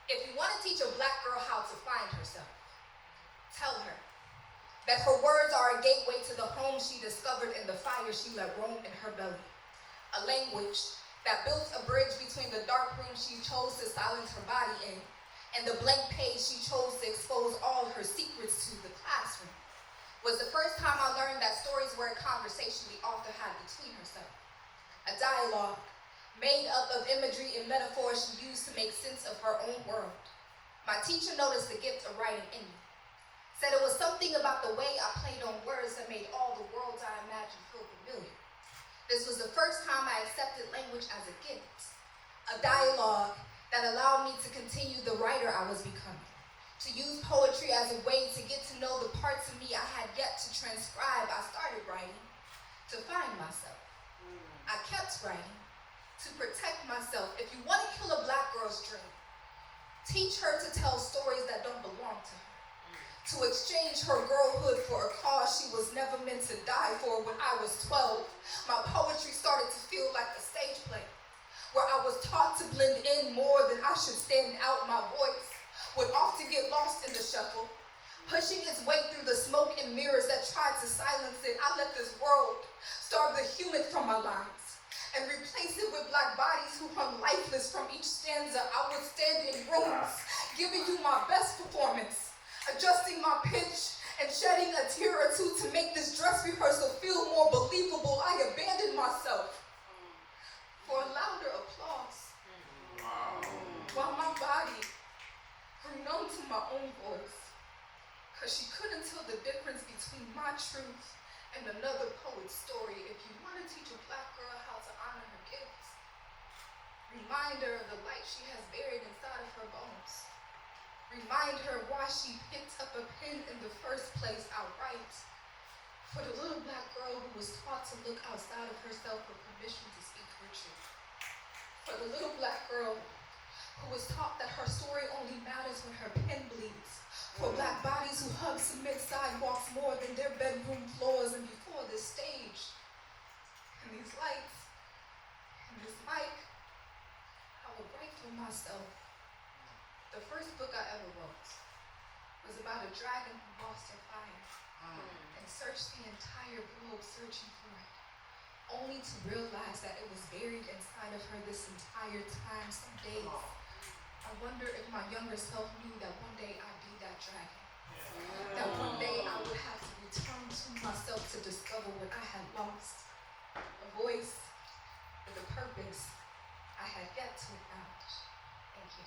If you want to teach a black girl how to find herself, tell her that her words are a gateway to the home she discovered in the fire she let roam in her belly. A language that built a bridge between the dark room she chose to silence her body in and the blank page she chose to expose all her secrets to, the classroom. Was the first time I learned that stories were a conversation the author had between herself. A dialogue made up of imagery and metaphors she used to make sense of her own world. My teacher noticed the gift of writing in me. Said it was something about the way I played on words that made all the worlds I imagined feel familiar. This was the first time I accepted language as a gift, a dialogue that allowed me to continue the writer I was becoming, to use poetry as a way to get to know the parts of me I had yet to transcribe. I started writing to find myself. I kept writing to protect myself. If you want to kill a black girl's dream, teach her to tell stories that don't belong to her, to exchange her girlhood for a cause she was never meant to die for. When I was 12, my poetry started to feel like a stage play, where I was taught to blend in more than I should stand out. My voice would often get lost in the shuffle, pushing its way through the smoke and mirrors that tried to silence it. I let this world starve the human from my lines and replace it with black bodies who hung lifeless from each stanza. I would stand in rooms, giving you my best performance, adjusting my pitch and shedding a tear or two to make this dress rehearsal feel more believable. I abandoned myself for a louder applause, while my body grew numb to my own voice, because she couldn't tell the difference between my truth and another poet's story. If you want to teach a black girl how to honor her gifts, remind her of the light she has buried inside of her bones. Remind her why she picked up a pen in the first place. I write for the little black girl who was taught to look outside of herself for permission to speak her truth. For the little black girl who was taught that her story only matters when her pen bleeds. For black bodies who hug cement sidewalks more than their bedroom floors. And before this stage, and these lights, and this mic, I would write for myself. The first book I ever wrote was about a dragon who lost her fire and searched the entire globe searching for it, only to realize that it was buried inside of her this entire time. Some days, I wonder if my younger self knew that one day I'd be that dragon. That one day I would have to return to myself to discover what I had lost. A voice with a purpose I had yet to acknowledge. Thank you.